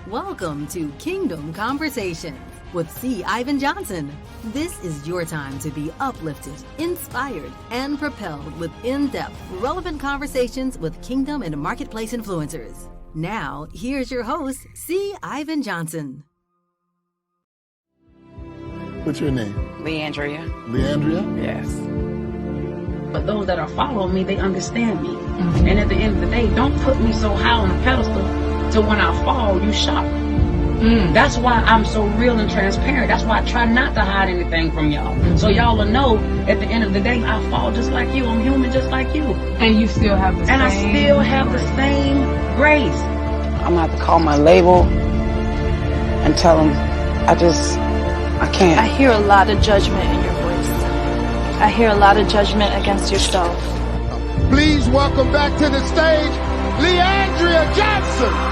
Welcome to Kingdom Conversations with C. Ivan Johnson. This is your time to be uplifted, inspired, and propelled with in-depth, relevant conversations with kingdom and marketplace influencers. Now, here's your host, C. Ivan Johnson. What's your name? Leandria. Leandria? Yes. But those that are following me, they understand me. And at the end of the day, don't put me so high on a pedestal till when I fall, you shock. That's why I'm so real and transparent. That's why I try not to hide anything from y'all. So y'all will know at the end of the day, I fall just like you. I'm human just like you. And you still have the same. And I still have the same grace. I'm gonna have to call my label and tell them I can't. I hear a lot of judgment in your voice. I hear a lot of judgment against yourself. Please welcome back to the stage, Leandria Johnson.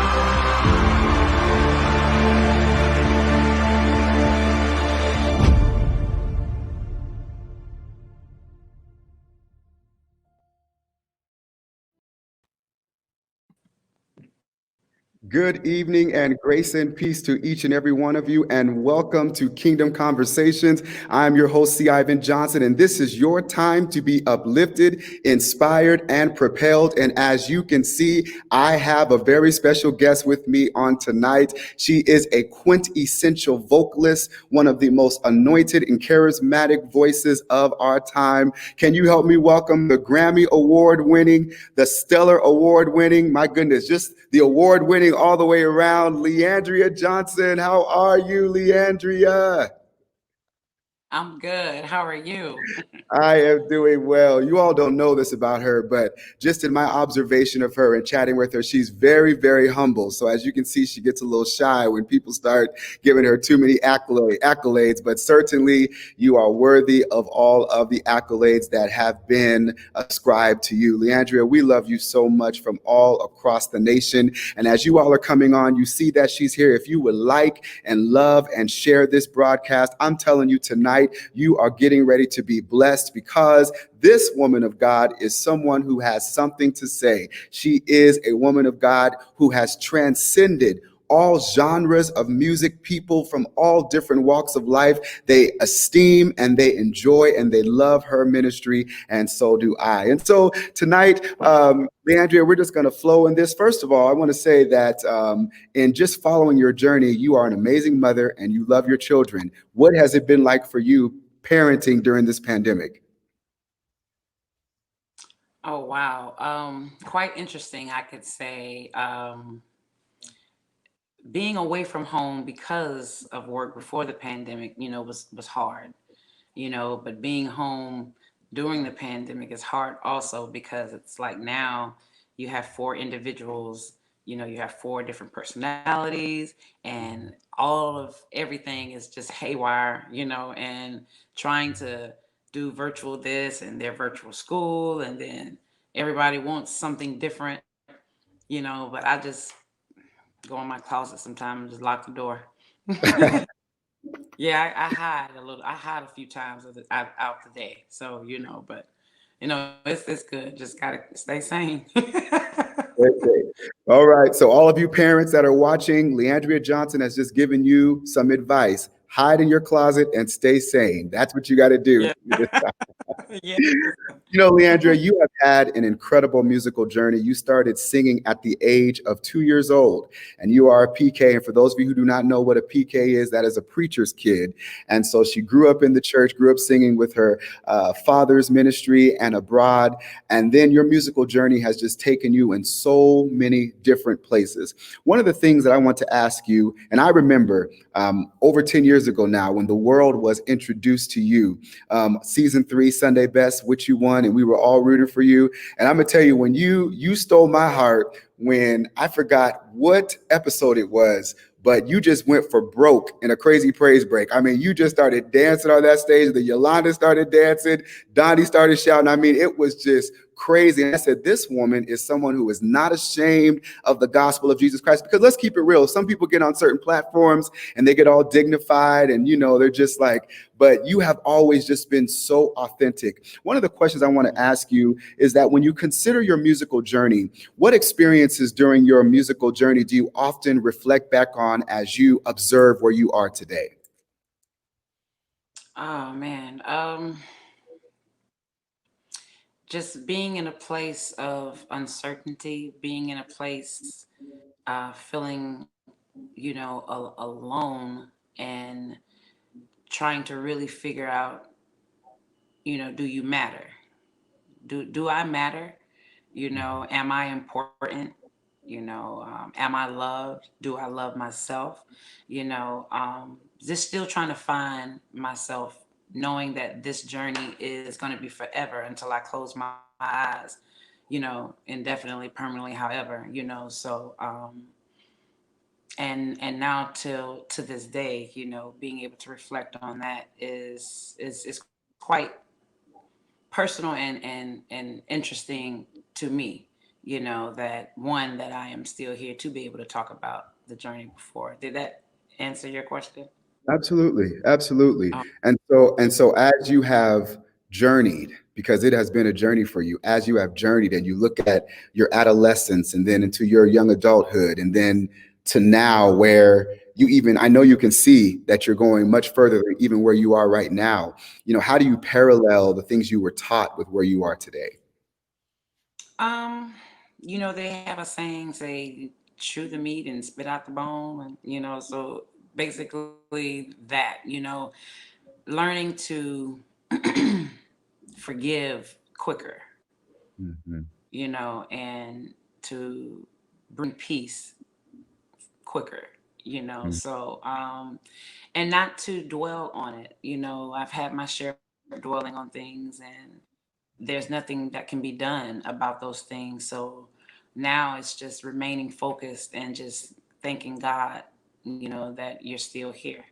Good evening and grace and peace to each and every one of you, and welcome to Kingdom Conversations. I'm your host, C. Ivan Johnson, and this is your time to be uplifted, inspired, and propelled. And as you can see, I have a very special guest with me on tonight. She is a quintessential vocalist, one of the most anointed and charismatic voices of our time. Can you help me welcome the Grammy Award-winning, the Stellar Award-winning, my goodness, just the award-winning all the way around, Leandria Johnson. How are you, Leandria? I'm good. How are you? I am doing well. You all don't know this about her, but just in my observation of her and chatting with her, she's very, very humble. So as you can see, she gets a little shy when people start giving her too many accolades, but certainly you are worthy of all of the accolades that have been ascribed to you. Leandria, we love you so much from all across the nation. And as you all are coming on, you see that she's here. If you would like and love and share this broadcast, I'm telling you tonight, you are getting ready to be blessed, because this woman of God is someone who has something to say. She is a woman of God who has transcended all genres of music. People from all different walks of life, they esteem and they enjoy and they love her ministry, and so do I. And so tonight, Leandria, we're just going to flow in this. First of all, I want to say that in just following your journey, you are an amazing mother and you love your children. What has it been like for you parenting during this pandemic? Oh, wow. Quite interesting, I could say. Being away from home because of work before the pandemic, was hard, but being home during the pandemic is hard also, because it's like now you have 4 individuals, you have 4 different personalities, and all of everything is just haywire, and trying to do virtual this and their virtual school, and then everybody wants something different, but I just go in my closet sometime and just lock the door. Yeah, I hide a little. I hide a few times out the day. So, but it's good. Just gotta stay sane. Okay. All right. So all of you parents that are watching, Leandria Johnson has just given you some advice. Hide in your closet and stay sane. That's what you got to do. Yeah. Yeah. Leandria, you have had an incredible musical journey. You started singing at the age of 2 years old, and you are a PK. And for those of you who do not know what a PK is, that is a preacher's kid. And so she grew up in the church, grew up singing with her father's ministry and abroad. And then your musical journey has just taken you in so many different places. One of the things that I want to ask you, and I remember over 10 years ago now, when the world was introduced to you, season 3, Sunday Best, which you won, and we were all rooting for you. And I'm gonna tell you, when you stole my heart, when I forgot what episode it was, but you just went for broke in a crazy praise break. I mean, you just started dancing on that stage. The Yolanda started dancing. Donnie started shouting. I mean, it was just crazy. And I said, this woman is someone who is not ashamed of the gospel of Jesus Christ. Because let's keep it real. Some people get on certain platforms and they get all dignified and, they're just like, but you have always just been so authentic. One of the questions I want to ask you is that when you consider your musical journey, what experiences during your musical journey do you often reflect back on as you observe where you are today? Oh man. Just being in a place of uncertainty, being in a place feeling, alone and trying to really figure out, do you matter? Do I matter? Am I important? Am I loved? Do I love myself? Just still trying to find myself, knowing that this journey is going to be forever until I close my eyes, indefinitely, permanently, however, so, and now to this day, being able to reflect on that is quite personal and interesting to me, that I am still here to be able to talk about the journey before. Did that answer your question? Absolutely, absolutely. Oh, And so as you have journeyed, because it has been a journey for you, as you have journeyed and you look at your adolescence and then into your young adulthood and then to now where you even, I know you can see that you're going much further than even where you are right now. How do you parallel the things you were taught with where you are today? um, they have a saying, say, chew the meat and spit out the bone, and so basically that, learning to forgive quicker, Mhm. and to bring peace quicker, Mhm. so and not to dwell on it. I've had my share of dwelling on things, and there's nothing that can be done about those things. So now it's just remaining focused and just thanking God, that you're still here.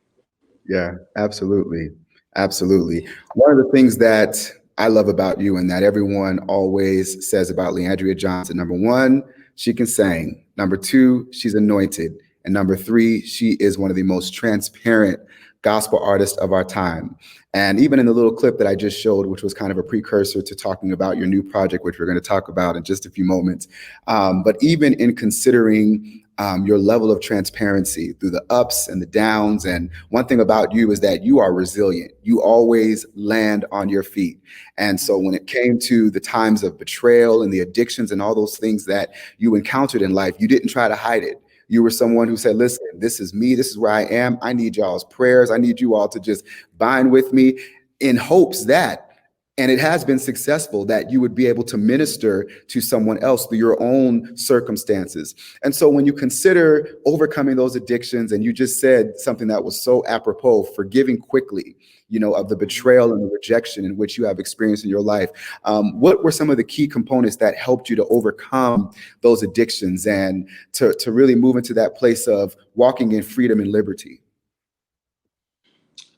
Yeah, absolutely. Absolutely. Yeah. One of the things that I love about you and that everyone always says about Leandria Johnson, number one, she can sing. Number two, she's anointed. And number three, she is one of the most transparent gospel artists of our time. And even in the little clip that I just showed, which was kind of a precursor to talking about your new project, which we're going to talk about in just a few moments. But even in considering your level of transparency through the ups and the downs. And one thing about you is that you are resilient. You always land on your feet. And so when it came to the times of betrayal and the addictions and all those things that you encountered in life, you didn't try to hide it. You were someone who said, listen, this is me. This is where I am. I need y'all's prayers. I need you all to just bind with me in hopes that, and it has been successful, that you would be able to minister to someone else through your own circumstances. And so when you consider overcoming those addictions, and you just said something that was so apropos, forgiving quickly, of the betrayal and the rejection in which you have experienced in your life, what were some of the key components that helped you to overcome those addictions and to really move into that place of walking in freedom and liberty?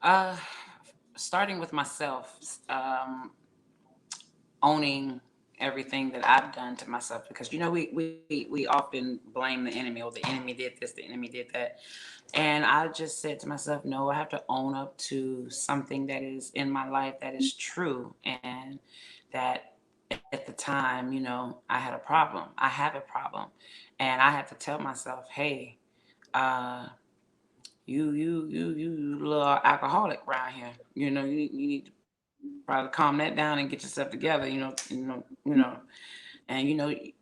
uh Starting with myself, owning everything that I've done to myself, because we often blame the enemy, or the enemy did this, the enemy did that. And I just said to myself, no, I have to own up to something that is in my life that is true, and that at the time, I had a problem. I have a problem. And I had to tell myself, hey, uh, you little alcoholic around here. You need to probably calm that down and get yourself together, and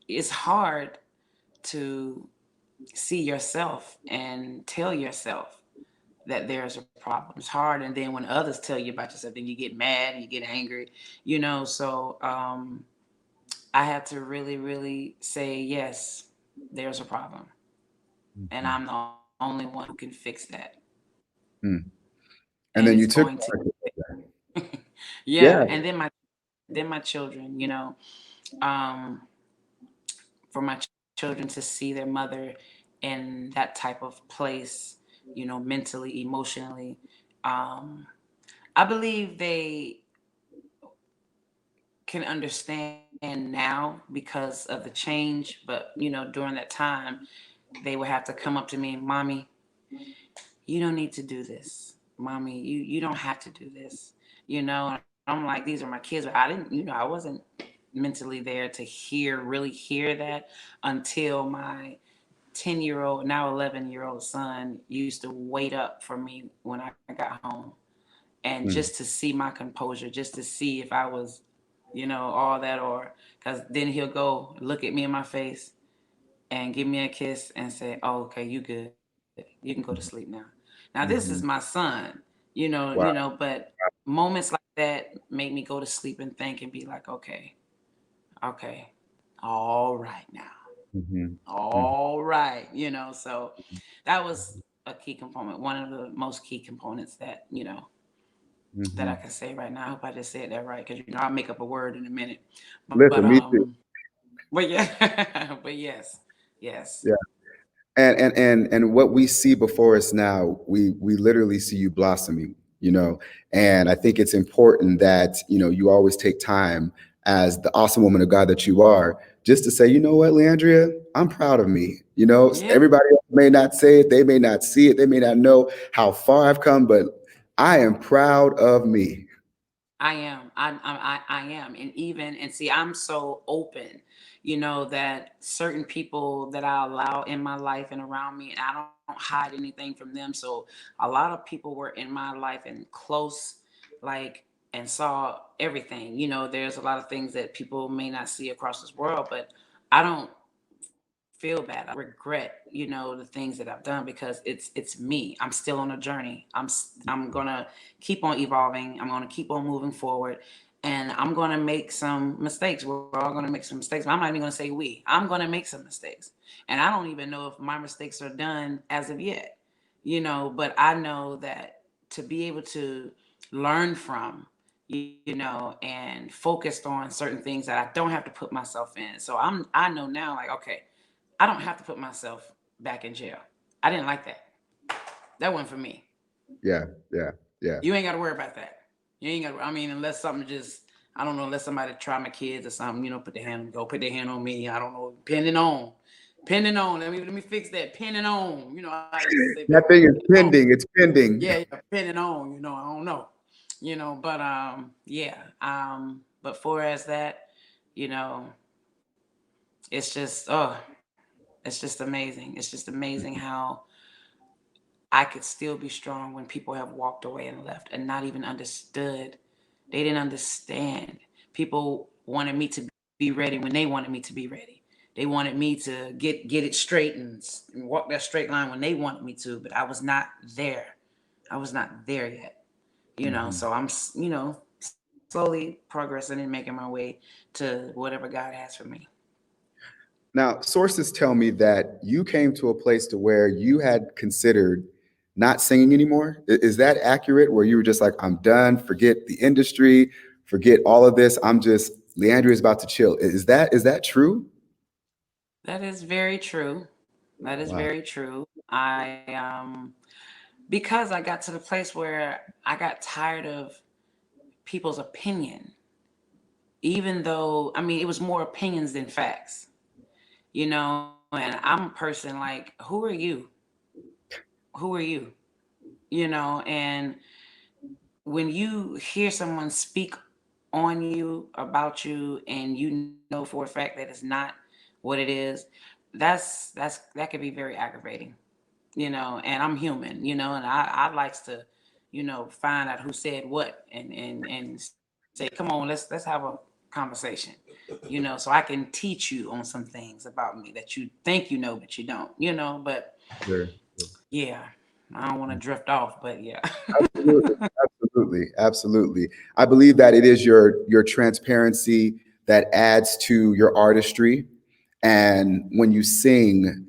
it's hard to see yourself and tell yourself that there's a problem. It's hard, and then when others tell you about yourself, then you get mad and you get angry, so I had to really, really say, yes, there's a problem, and Mhm. I'm the only one who can fix that, Mm. And and then it's you took going to yeah. yeah. And then my children, um for my children to see their mother in that type of place, mentally, emotionally. Um, I believe they can understand now because of the change, but during that time, they would have to come up to me, "Mommy, you don't need to do this. Mommy, you don't have to do this." And I'm like, these are my kids, but I didn't, I wasn't mentally there to really hear that until my 10-year-old, now 11-year-old son used to wait up for me when I got home. And just to see my composure, just to see if I was, all that, or because then he'll go look at me in my face and give me a kiss and say, "Oh, okay, you good. You can go to sleep now." Now this is my son, Wow. but moments like that make me go to sleep and think and be like, okay, all right now. Mhm. All right, so that was a key component, one of the most key components that, that I Mhm. can say right now. I hope I just said that right, because I'll make up a word in a minute. But Listen, me too. but yeah, but yes. Yeah. And what we see before us now, we literally see you blossoming, and I think it's important that you always take time, as the awesome woman of God that you are, just to say, you know what, Leandria, I'm proud of me. Yeah, Everybody else may not say it, they may not see it, they may not know how far I've come, but I am proud of me. I am. I am. And see, I'm so open, that certain people that I allow in my life and around me, and I don't hide anything from them. So a lot of people were in my life and close, like, and saw everything. There's a lot of things that people may not see across this world, but I don't feel bad. I regret, the things that I've done, because it's me. I'm still on a journey. I'm gonna keep on evolving. I'm gonna keep on moving forward, and I'm gonna make some mistakes. We're all gonna make some mistakes. I'm not even gonna say we. I'm gonna make some mistakes, and I don't even know if my mistakes are done as of yet. But I know that to be able to learn from, and focused on certain things that I don't have to put myself in. So I know now, like, okay, I don't have to put myself back in jail. I didn't like that. That wasn't for me. Yeah, yeah, yeah. You ain't got to worry about that. You ain't got to, I mean, unless something just, I don't know, unless somebody try my kids or something, put their hand on me. I don't know, pinning on. Let me fix that. Pinning on. I used to say That back thing then, is pinning on. pending. It's pending. Yeah, pinning on. I don't know. But yeah. But for as that, you know, it's just it's just amazing. It's just amazing how I could still be strong when people have walked away and left and not even understood. They didn't understand. People wanted me to be ready when they wanted me to be ready. They wanted me to get it straight and walk that straight line when they wanted me to, but I was not there. I was not there yet. Mhm. So I'm slowly progressing and making my way to whatever God has for me. Now, sources tell me that you came to a place to where you had considered not singing anymore. Is that accurate? Where you were just like, I'm done, forget the industry, forget all of this. Leandria is about to chill. Is that true? That is very true. That is Wow. very true. Because I got to the place where I got tired of people's opinion, even though, I mean, it was more opinions than facts, and I'm a person like, who are you? Who are you? And when you hear someone speak on you, about you, and you know for a fact that it's not what it is, that could be very aggravating. And I'm human, and I likes to, find out who said what, and say, come on, let's have a conversation, so I can teach you on some things about me that you think you know, but you don't, but Sure. yeah, I don't want to drift off, but yeah. Absolutely. Absolutely. Absolutely. I believe that it is your transparency that adds to your artistry. And when you sing,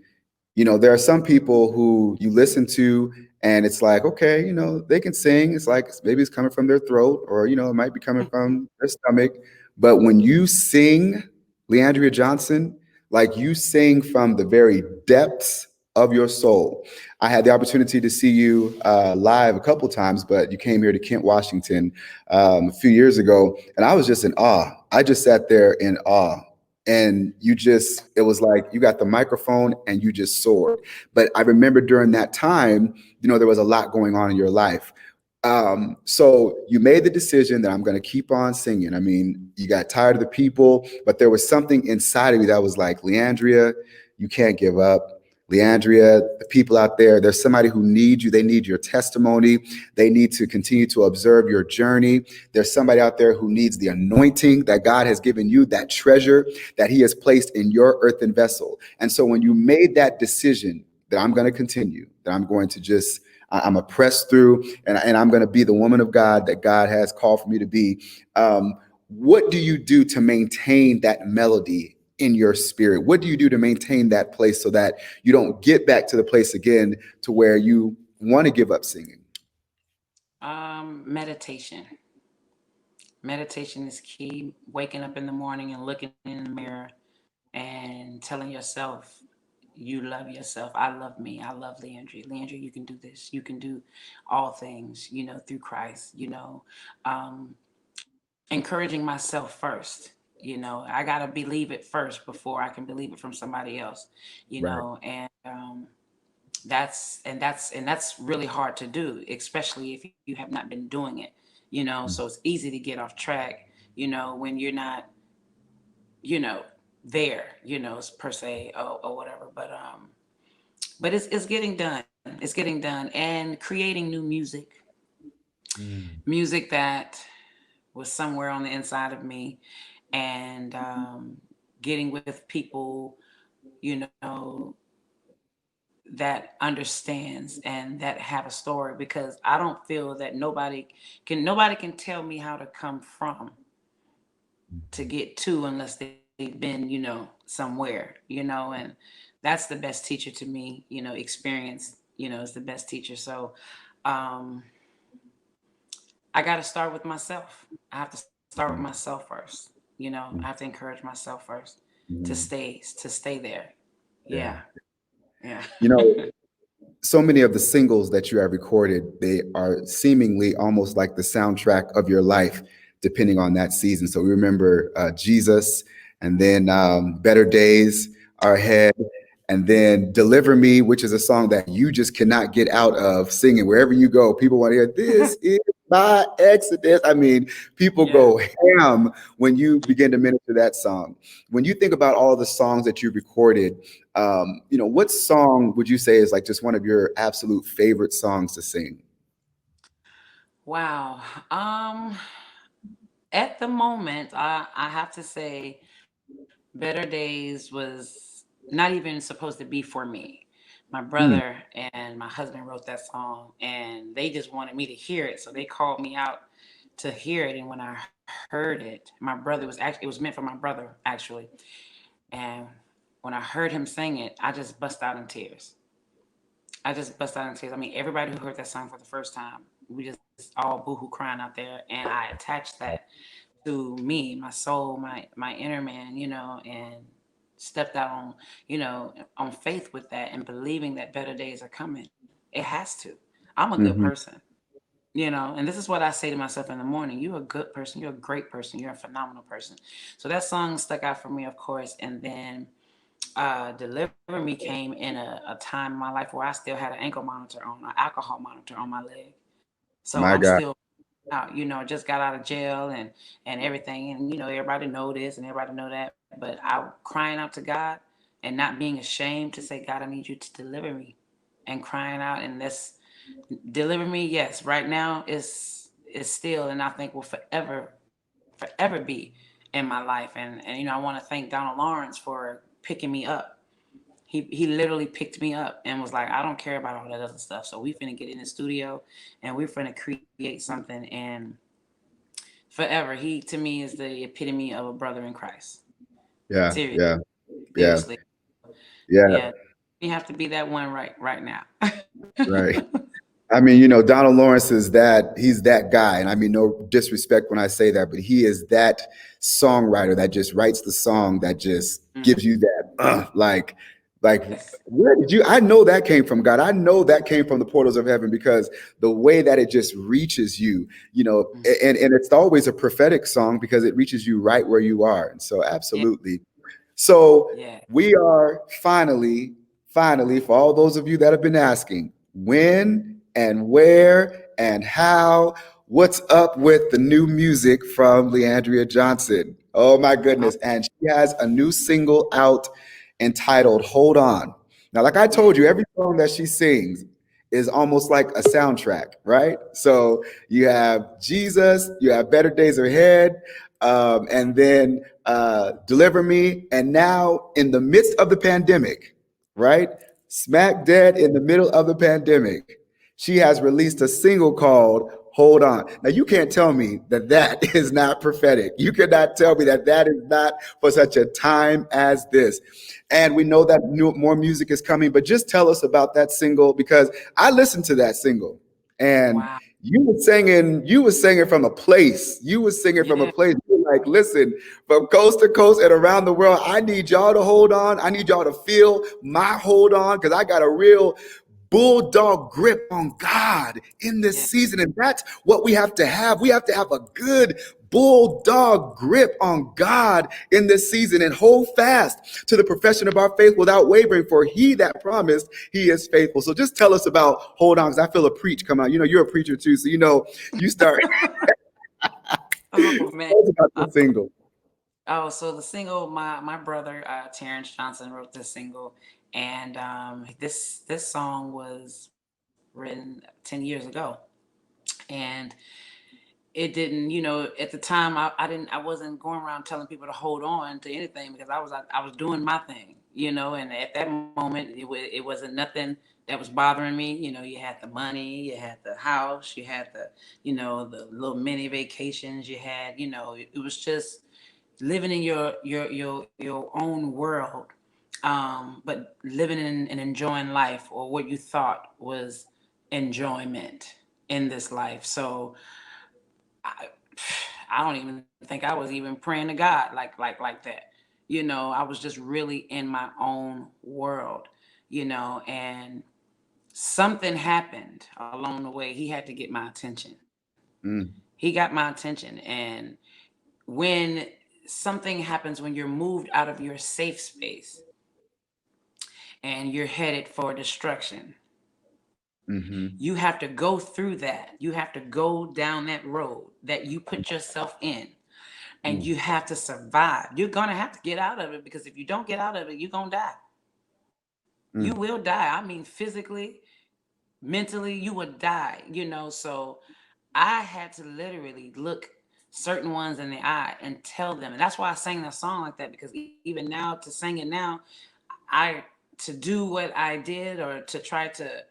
there are some people who you listen to and it's like, okay, they can sing. It's like maybe it's coming from their throat or, it might be coming from their stomach. But when you sing, Leandria Johnson, like you sing from the very depths of your soul. I had the opportunity to see you live a couple times, but you came here to Kent, Washington a few years ago, and I was just in awe. I just sat there in awe. And it was like you got the microphone and you just soared. But I remember during that time, there was a lot going on in your life. So you made the decision that I'm going to keep on singing. I mean, you got tired of the people, but there was something inside of you that was like, Leandria, you can't give up. Leandria, the people out there, there's somebody who needs you. They need your testimony. They need to continue to observe your journey. There's somebody out there who needs the anointing that God has given you, that treasure that he has placed in your earthen vessel. And so when you made that decision that I'm going to continue, that I'm going to I'm going to press through and I'm going to be the woman of God that God has called for me to be. What do you do to maintain that melody in your spirit? What do you do to maintain that place so that you don't get back to the place again to where you want to give up singing? Meditation. Meditation is key. Waking up in the morning and looking in the mirror and telling yourself, you love yourself. I love me. I love Leandria. Leandria, you can do this. You can do all things, through Christ, encouraging myself first. I got to believe it first before I can believe it from somebody else, and that's really hard to do, especially if you have not been doing it, so it's easy to get off track, when you're not, there, per se, or whatever. But it's getting done. It's getting done, and creating new music, music that was somewhere on the inside of me, and getting with people, that understands and that have a story, because I don't feel that nobody can tell me how to come from to get to unless they've been, somewhere, and that's the best teacher to me, experience, is the best teacher. So I got to start with myself. I have to start with myself first. I have to encourage myself first to stay there. Yeah. So many of the singles that you have recorded, they are seemingly almost like the soundtrack of your life, depending on that season. So we remember Jesus, and then Better Days Are Ahead, and then Deliver Me, which is a song that you just cannot get out of singing. Wherever you go, people want to hear, this is my Exodus. I mean, people go ham when you begin to minister that song. When you think about all the songs that you recorded, what song would you say is like just one of your absolute favorite songs to sing? Wow. At the moment, I have to say Better Days was not even supposed to be for me. My brother and my husband wrote that song, and they just wanted me to hear it. So they called me out to hear it. And when I heard it, it was meant for my brother, actually. And when I heard him sing it, I just bust out in tears. I mean, everybody who heard that song for the first time, we just all boohoo crying out there. And I attached that to me, my soul, my inner man, and stepped out on, on faith with that, and believing that better days are coming. It has to. I'm a good person, and this is what I say to myself in the morning. You're a good person. You're a great person. You're a phenomenal person. So that song stuck out for me, of course. And then Deliver Me came in a time in my life where I still had an ankle monitor on, an alcohol monitor on my leg. So My I'm God. still out, just got out of jail and everything. And, everybody know this and everybody know that. But I crying out to God and not being ashamed to say, God, I need you to deliver me, and crying out. And this deliver me, yes, right now is still, and I think will forever be in my life. And I want to thank Donald Lawrence for picking me up. He literally picked me up and was like, I don't care about all that other stuff. So we finna get in the studio and we're finna create something. And forever, he to me is the epitome of a brother in Christ. Yeah, Seriously. yeah. Seriously. Yeah. Yeah. You have to be that one right now. Right. I mean, Donald Lawrence he's that guy. And I mean, no disrespect when I say that, but he is that songwriter that just writes the song that just gives you that, Like, Yes. where did you? I know that came from God. I know that came from the portals of heaven because the way that it just reaches you, Mhm. and it's always a prophetic song because it reaches you right where you are. And so, Yeah. absolutely. So, Yeah. we are finally, for all those of you that have been asking, when and where and how, what's up with the new music from Leandria Johnson? Oh my Oh, goodness. And she has a new single out entitled Hold On. Now, like I yeah. told you, every song that she sings is almost like a soundtrack, right? So you have Jesus, you have Better Days Ahead, and then Deliver Me. And now, in the midst of the pandemic, right? Smack dead in the middle of the pandemic, she has released a single called Hold On. Now, you can't tell me that that is not prophetic. You cannot tell me that that is not for such a time as this. And we know that more music is coming, but just tell us about that single because I listened to that single and Wow. you were singing from a place. You were singing from a Yeah. place. You were like, listen, from coast to coast and around the world, I need y'all to hold on. I need y'all to feel my hold on because I got a real bulldog grip on God in this Yeah. season. And that's what we have to have. We have to have a good bulldog grip on God in this season and hold fast to the profession of our faith without wavering, for he that promised, he is faithful. So just tell us about Hold On, because I feel a preach come out. You're a preacher too, so you start. Oh man. Tell us about Uh, the single. so the single, my brother Terrence Johnson wrote this single, and this song was written 10 years ago, and it didn't, at the time I wasn't going around telling people to hold on to anything because I was doing my thing, and at that moment it wasn't nothing that was bothering me. You had the money, you had the house, you had the little mini vacations you had. It was just living in your own world, but living in and enjoying life, or what you thought was enjoyment in this life. So I, I don't even think I was even praying to God like that. I was just really in my own world, and something happened along the way. He had to get my attention. Mm, He got my attention. And when something happens, when you're moved out of your safe space and you're headed for destruction, mhm, you have to go through that. You have to go down that road that you put yourself in, and mm, you have to survive. You're going to have to get out of it, because if you don't get out of it, you're going to die. You mm. will die. I mean, physically, mentally, you would die, So I had to literally look certain ones in the eye and tell them. And that's why I sang that song like that, because even now, to sing it now, I to do what I did, or to try to,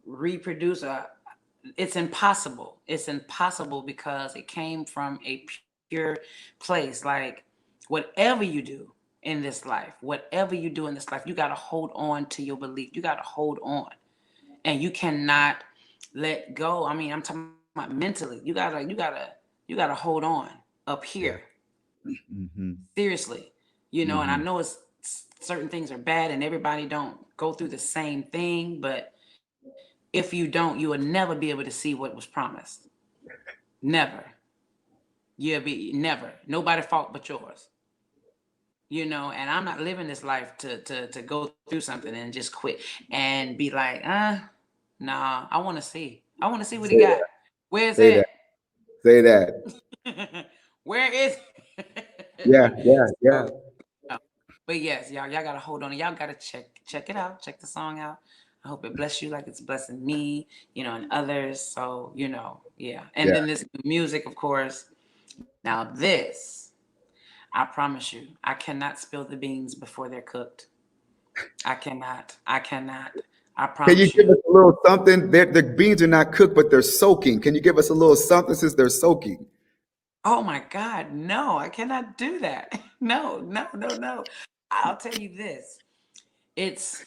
reproduce, it's impossible. It's impossible because it came from a pure place. Like, whatever you do in this life, you got to hold on to your belief. You got to hold on, and you cannot let go. I mean, I'm talking about mentally. You gotta hold on up Yeah. here. Mhm, Seriously, and I mhm. know it's certain things are bad, and everybody don't go through the same thing, but if you don't, you will never be able to see what was promised. Never. You'll be never. Nobody fault but yours. And I'm not living this life to go through something and just quit and be like, nah, I want to see. I want to see what he Say got. that. Where's Say it that. Say that. at? Where is Yeah, it? yeah, yeah, So, no. But yes, y'all gotta hold on. Y'all gotta check it out. Check the song out. I hope it bless you like it's blessing me, and others. So, yeah. And yeah. then this music, of course. Now this, I promise you, I cannot spill the beans before they're cooked. I cannot. I cannot. I Can you promise give you. us a little something? The beans are not cooked, but they're soaking. Can you give us a little something since they're soaking? Oh my God, no, I cannot do that. No, no, no, no. I'll tell you this. It's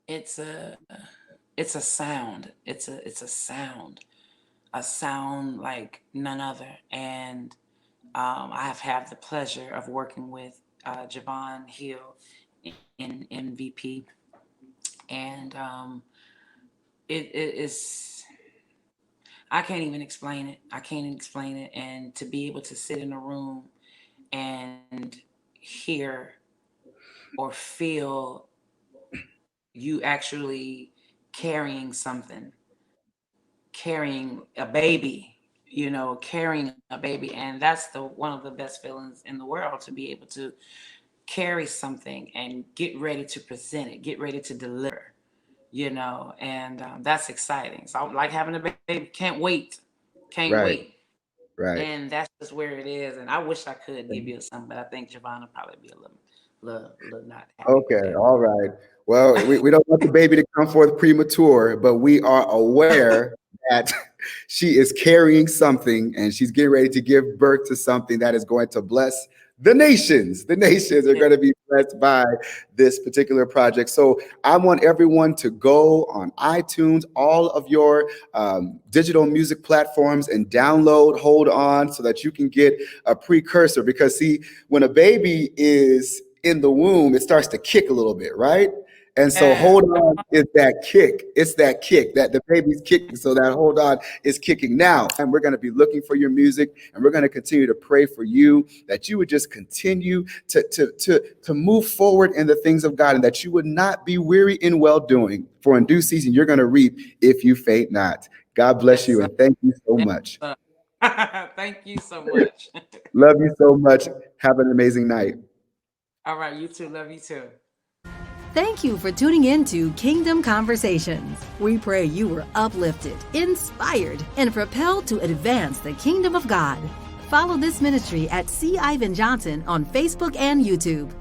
it's a it's a sound. It's a sound like none other. And I have had the pleasure of working with Javon Hill in MVP, and it is. I can't even explain it. I can't even explain it. And to be able to sit in a room and hear or feel you actually carrying something, carrying a baby, carrying a baby. And that's one of the best feelings in the world, to be able to carry something and get ready to present it, get ready to deliver, and that's exciting. So I like having a baby. Can't wait. Can't Right. wait. Right. And that's just where it is. And I wish I could give you some, but I think Javon will probably be a little not happy. Okay. All right. Well, we don't want the baby to come forth premature, but we are aware that she is carrying something and she's getting ready to give birth to something that is going to bless the nations. The nations are going to be blessed by this particular project. So I want everyone to go on iTunes, all of your digital music platforms, and download Hold On so that you can get a precursor. Because see, when a baby is in the womb, it starts to kick a little bit, right? And so Hold On is that kick. It's that kick that the baby's kicking. So that Hold On is kicking now. And we're going to be looking for your music, and we're going to continue to pray for you, that you would just continue to move forward in the things of God, and that you would not be weary in well doing. For in due season, you're going to reap if you faint not. God bless you, and thank you so much. Thank you so much. Love you so much. Have an amazing night. All right, you too. Love you too. Thank you for tuning in to Kingdom Conversations. We pray you were uplifted, inspired, and propelled to advance the kingdom of God. Follow this ministry at C. Ivan Johnson on Facebook and YouTube.